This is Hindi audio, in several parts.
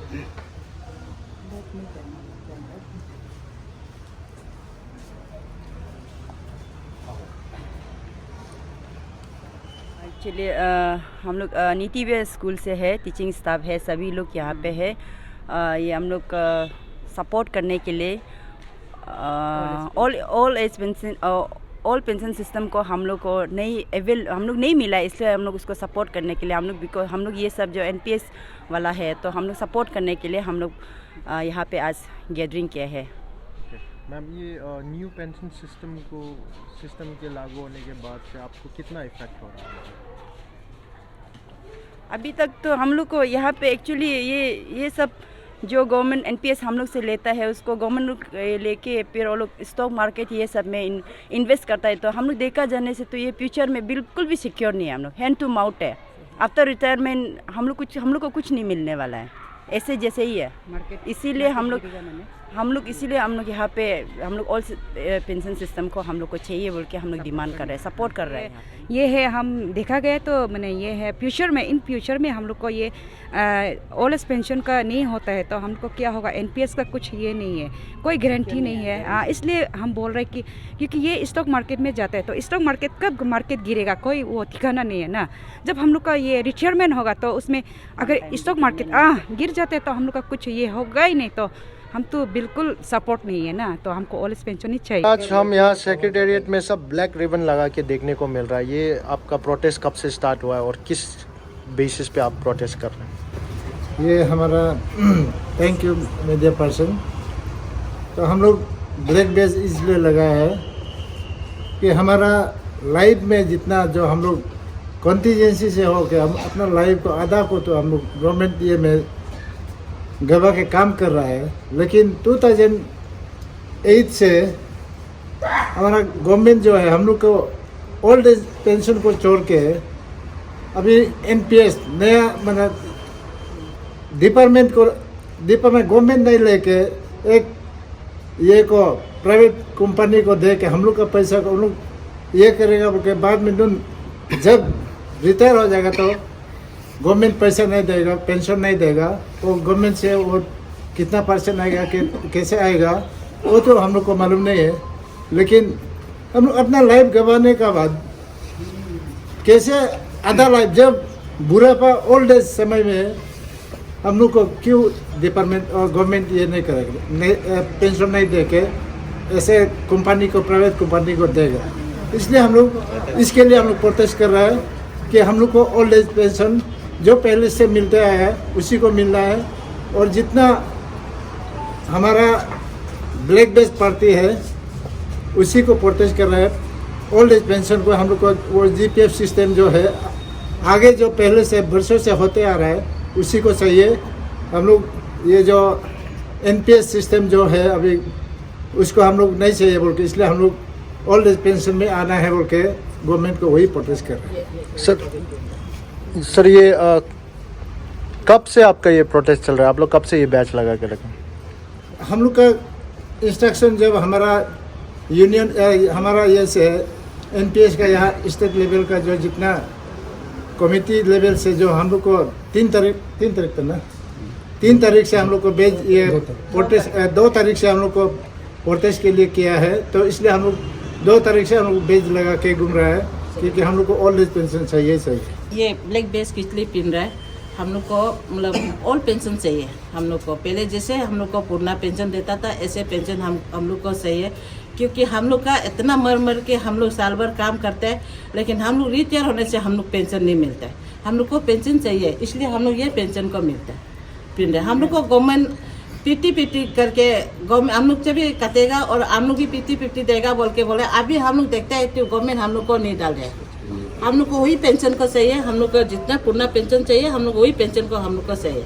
एक्चुअली हम लोग नीति वे स्कूल से है, टीचिंग स्टाफ है, सभी लोग यहाँ पे है। ये हम लोग सपोर्ट करने के लिए ऑल पेंशन सिस्टम को हम लोग को नहीं मिला, इसलिए हम लोग उसको सपोर्ट करने के लिए हम लोग ये सब जो एनपीएस वाला है तो हम लोग सपोर्ट करने के लिए हम लोग यहाँ पे आज गैदरिंग किया है। मैम, ये न्यू पेंशन सिस्टम के लागू होने के बाद से आपको कितना इफेक्ट हो रहा है? अभी तक तो हम लोग को यहाँ पे एक्चुअली ये सब जो गवर्नमेंट एनपीएस हम लोग से लेता है उसको गवर्नमेंट लेके फिर वो लोग स्टॉक मार्केट ये सब में इन्वेस्ट करता है, तो हम लोग देखा जाने से तो ये फ्यूचर में बिल्कुल भी सिक्योर नहीं है। हम लोग हैंड टू माउथ है। आफ्टर रिटायरमेंट हम लोग को कुछ नहीं मिलने वाला है, ऐसे जैसे ही है मार्केट। इसीलिए हम लोग यहाँ पे हम लोग ऑल पेंशन सिस्टम को हम लोग को चाहिए बोल के हम लोग डिमांड कर रहे हैं, सपोर्ट कर रहे हैं। ये है, हम देखा गया तो मैंने ये है इन फ्यूचर में हम लोग को ये ओल्ड एज पेंशन का नहीं होता है तो हमको क्या होगा, एनपीएस का कुछ ये नहीं है, कोई गारंटी नहीं है। इसलिए हम बोल रहे हैं कि क्योंकि ये स्टॉक मार्केट में जाता है तो स्टॉक मार्केट कब मार्केट गिरेगा कोई वो ठिकाना नहीं है ना। जब हम लोग का ये रिटायरमेंट होगा तो उसमें अगर स्टॉक मार्केट गिर जाते हैं तो हम लोग का कुछ ये होगा ही नहीं, तो हम तो बिल्कुल सपोर्ट नहीं है ना, तो हमको ओल्ड एज पेंशन ही चाहिए। आज हम यहाँ सेक्रेटेरिएट में सब ब्लैक रिबन लगा के देखने को मिल रहा है। ये आपका प्रोटेस्ट कब से स्टार्ट हुआ है और किस बेसिस पे आप प्रोटेस्ट कर रहे हैं? ये हमारा थैंक यू मीडिया पर्सन। तो हम लोग ब्लैक बेस इसलिए लगाया है कि हमारा लाइफ में जितना जो हम लोग कॉन्टीजेंसी से हो के हम अपना लाइफ को आधा को तो हम लोग गवर्नमेंट ये में गवा के काम कर रहा है, लेकिन 2008 से हमारा गवर्नमेंट जो है हम लोग को ओल्ड एज पेंशन को छोड़ के अभी एनपीएस नया मतलब डिपार्टमेंट गवर्नमेंट नहीं लेके एक ये को प्राइवेट कंपनी को दे के हम लोग का पैसा को हम लोग ये करेगा बोल के बाद में जब रिटायर हो जाएगा तो गवर्नमेंट पैसा नहीं देगा, पेंशन नहीं देगा, तो गवर्नमेंट से वो कितना परसेंट आएगा कैसे आएगा वो तो हम लोग को मालूम नहीं है। लेकिन हम लोग अपना लाइफ गंवाने का बाद कैसे आधा लाइफ जब बुढ़ापा ओल्ड एज समय में हम लोग को क्यों डिपार्टमेंट और गवर्नमेंट ये नहीं करेगा, पेंशन नहीं दे के ऐसे कंपनी को प्राइवेट कंपनी को देगा। इसलिए हम लोग इसके लिए हम लोग प्रोटेस्ट कर रहे हैं कि हम लोग को ओल्ड एज पेंशन जो पहले से मिलते आया है उसी को मिलना है, और जितना हमारा ब्लैक बेस पार्टी है उसी को प्रोटेस्ट कर रहे हैं। ओल्ड एज पेंशन को हम लोग को वो जीपीएफ सिस्टम जो है आगे जो पहले से वर्षों से होते आ रहा है उसी को चाहिए। हम लोग ये जो एनपीएस सिस्टम जो है अभी उसको हम लोग नहीं चाहिए बोल के, इसलिए हम लोग ओल्ड एज पेंशन में आना है बोल के गवर्नमेंट को वही प्रोटेस्ट कर रहे हैं। सर ये कब से आपका ये प्रोटेस्ट चल रहा है? आप लोग कब से ये बैच लगा के रखें? हम लोग का इंस्ट्रक्शन जब हमारा यूनियन हमारा ये से एनपीएस का यहाँ स्टेट लेवल का जो जितना कमेटी लेवल से जो हम लोग को 3 तारीख से हम लोग को भेज ये प्रोटेस्ट 2 तारीख से हम लोग को प्रोटेस्ट के लिए किया है, तो इसलिए हम लोग 2 तारीख से हम लोग बेच लगा के घूम रहा है क्योंकि हम लोग को ओल्ड एज पेंशन चाहिए। ये ब्लैक बेस किस लिए पिन रहा है? हम लोग को मतलब ओल्ड पेंशन चाहिए। हम लोग को पहले जैसे हम लोग को पूर्णा पेंशन देता था ऐसे पेंशन हम लोग को चाहिए, क्योंकि हम लोग का इतना मर के हम लोग साल भर काम करते हैं, लेकिन हम लोग रिटायर होने से हम लोग पेंशन नहीं मिलता है। हम लोग को पेंशन चाहिए, इसलिए हम लोग ये पेंशन को मिलता है पिन रहे। हम लोग को गवर्नमेंट पीटी करके हम लोग से भी कटेगा और हम लोग भी पीटी देगा बोल के बोले। अभी हम लोग देखते हैं कि गवर्नमेंट हम लोग को नहीं डाल रहे। हम लोग को वही पेंशन को चाहिए, हम लोग को जितना पूर्णा पेंशन चाहिए हम लोग वही पेंशन को हम लोग को चाहिए,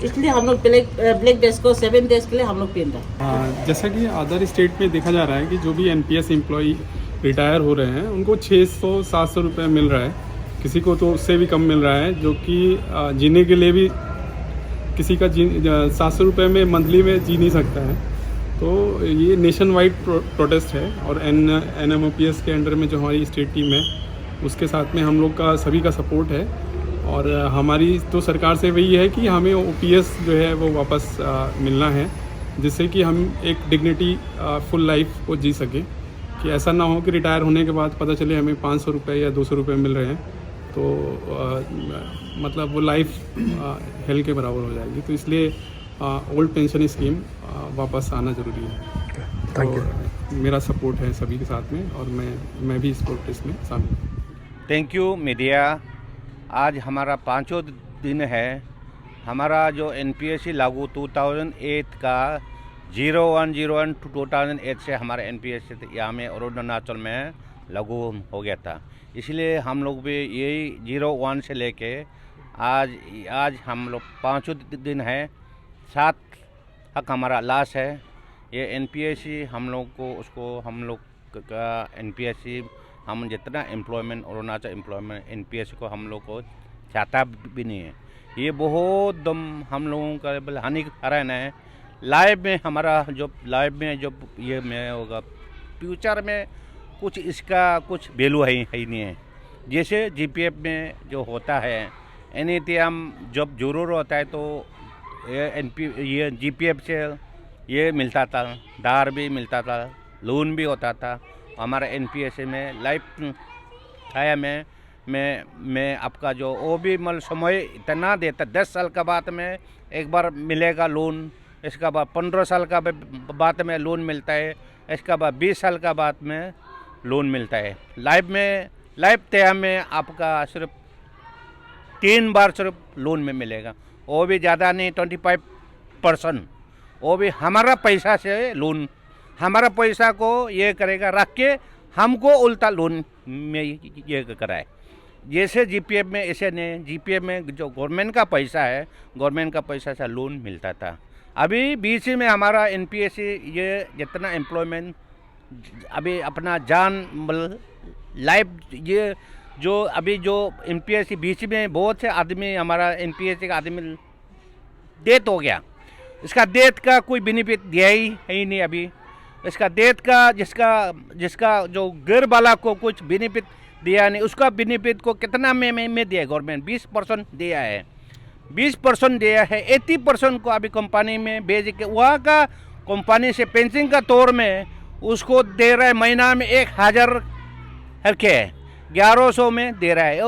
इसलिए हम लोग ब्लैक बेस को 7 डेज के लिए हम लोग पिन रहे हैं। जैसा कि अदर स्टेट में देखा जा रहा है कि जो भी एनपीएस एम्प्लॉई रिटायर हो रहे हैं उनको 600-700 रुपये मिल रहा है, किसी को तो उससे भी कम मिल रहा है, जो कि जीने के लिए भी किसी का 700 रुपये में मंथली में जी नहीं सकता है। तो ये नेशन वाइड प्रोटेस्ट है और NMOPS के अंडर में जो हमारी स्टेट टीम है उसके साथ में हम लोग का सभी का सपोर्ट है और हमारी तो सरकार से वही है कि हमें ओपीएस जो है वो वापस मिलना है, जिससे कि हम एक डिग्निटी फुल लाइफ को जी सकें, कि ऐसा ना हो कि रिटायर होने के बाद पता चले हमें 500 रुपये या 200 रुपये मिल रहे हैं, तो मतलब वो लाइफ हेल के बराबर हो जाएगी। तो इसलिए ओल्ड पेंशन स्कीम वापस आना ज़रूरी है। Thank you. तो मेरा सपोर्ट है सभी के साथ में, और मैं भी इस प्रोटेस्ट में शामिल हूँ। Thank you media. आज हमारा 5वां दिन है। हमारा जो एनपीएससी लागू 2008 का 01/01 to 2008 से हमारा एनपीएससी यहाँ में अरुणाचल में लागू हो गया था। इसलिए हम लोग भी यही 01 से लेके आज हम लोग 5वां दिन है, 7 तक हमारा लास्ट है। ये एनपीएससी हम लोग को हम लोग का एनपीएससी हम जितना एम्प्लॉयमेंट अरुणाचल एम्प्लॉयमेंट एनपीएससी को हम लोग को चाहता भी नहीं है। ये बहुत दम हम लोगों का हानिकारक है। लाइफ में हमारा जो ये में होगा फ्यूचर में कुछ इसका कुछ वैल्यू है ही नहीं है। जैसे जीपीएफ में जो होता है एनी टाइम जब जरूर होता है तो ये जीपीएफ से ये मिलता था, दार भी मिलता था, लोन भी होता था। हमारा एनपीएससी में लाइफ आया मैं आपका जो वो भी मतलब समय इतना देता, 10 साल का बाद में एक बार मिलेगा लोन, इसका बाद 15 साल का बाद में लोन मिलता है, इसका बाद 20 साल का बाद में लोन मिलता है। लाइफ टाइम में आपका सिर्फ 3 बार सिर्फ लोन में मिलेगा, वो भी ज़्यादा नहीं, 25%। वो भी हमारा पैसा से लोन, हमारा पैसा को ये करेगा रख के हमको उल्टा लोन में ये कराए। जैसे जीपीएफ में ऐसे नहीं, जीपीएफ में जो गवर्नमेंट का पैसा है, गवर्नमेंट का पैसा से लोन मिलता था। अभी बीच में हमारा एनपीएससी ये जितना एम्प्लॉयमेंट अभी अपना जान लाइफ ये जो अभी जो एनपीएससी बीच में बहुत से आदमी हमारा एनपीएससी का आदमी डेथ हो गया। इसका डेथ का कोई बेनिफिट दिया ही है ही नहीं अभी। इसका डेथ का जिसका जो घर वाला को कुछ बेनिफिट दिया नहीं, उसका बेनिफिट को कितना में दिया गवर्नमेंट? 20% दिया है, 20% दिया है। 80% को अभी कंपनी में भेज के वहाँ का कंपनी से पेंशन का तौर में उसको दे रहा है, महीना में 1000 के 1100 में दे रहा है।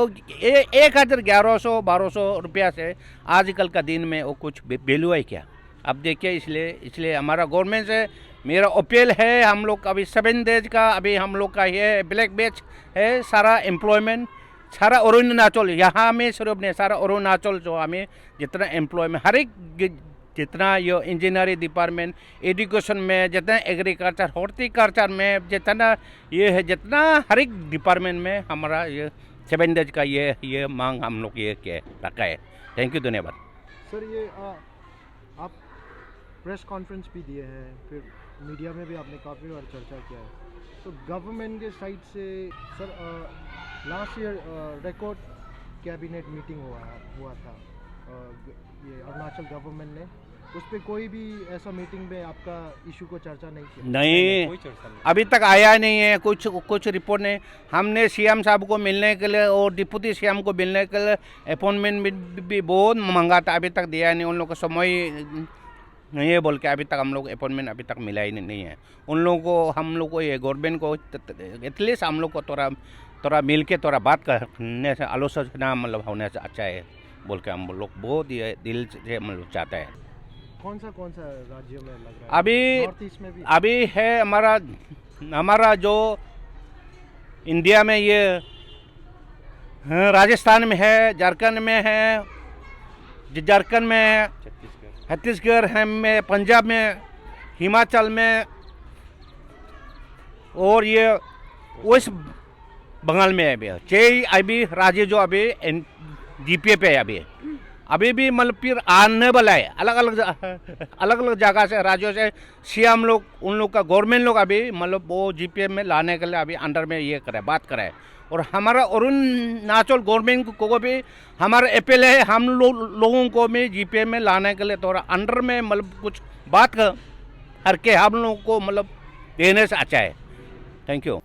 1100-1200 रुपया से आजकल का दिन में वो कुछ वैल्यू है क्या? अब देखिए, इसलिए हमारा गवर्नमेंट से मेरा अपील है, हम लोग अभी 7 डेज का अभी हम लोग का ये ब्लैक बैच है। सारा एम्प्लॉयमेंट सारा अरुणाचल, यहाँ में सिर्फ नहीं, सारा अरुणाचल जो हमें जितना एम्प्लॉयमेंट हर एक जितना ये इंजीनियरिंग डिपार्टमेंट, एजुकेशन में जितना, एग्रीकल्चर हॉर्टिकल्चर में जितना ये है, जितना हर एक डिपार्टमेंट में हमारा ये 7 डेज का ये मांग हम लोग ये रखा है। थैंक यू, धन्यवाद। सर ये आप प्रेस कॉन्फ्रेंस भी दिए हैं, फिर मीडिया में भी आपने काफ़ी बार चर्चा किया है, तो गवर्नमेंट के साइड से sir last year record cabinet meeting हुआ था ये अरुणाचल गवर्नमेंट ने, उस पर कोई भी ऐसा मीटिंग में आपका इशू को चर्चा नहीं किया? नहीं, कोई चर्चा नहीं, अभी तक आया नहीं है, कुछ रिपोर्ट नहीं। हमने सीएम साहब को मिलने के लिए और डिप्टी सीएम को मिलने के लिए अपॉइंटमेंट भी बहुत मांगा था, अभी तक दिया नहीं। उन लोगों को समय नहीं है बोल के अभी तक हम लोग अपॉइंटमेंट अभी तक मिला ही नहीं है। उन लोगों को हम लोग को ये गवर्नमेंट को एटलीस्ट हम लोग को थोड़ा मिल के थोड़ा बात करने से, आलोचना मतलब होने से अच्छा है बोल के हम लोग बहुत ये दिल से मतलब चाहते हैं। कौन सा राज्य में लग रहा है? अभी नॉर्थ ईस्ट में भी अभी है हमारा जो इंडिया में ये राजस्थान में है, झारखंड में है, छत्तीसगढ़ है, में पंजाब में, हिमाचल में, और ये वेस्ट बंगाल में है। 6 अभी राज्य जो अभी जीपीए पे है अभी भी मतलब फिर आने वाला है। अलग अलग जगह से, राज्यों से सीएम लोग, उन लोग का गवर्नमेंट लोग अभी मतलब वो जीपीए में लाने के लिए अभी अंडर में ये करे, बात करे। और हमारा अरुणाचल गवर्नमेंट को भी हमारा अपील है, हम लोगों को भी जीपीए में लाने के लिए थोड़ा अंडर में मतलब कुछ बात करके हम लोगों को मतलब देने से अच्छा है। Thank you.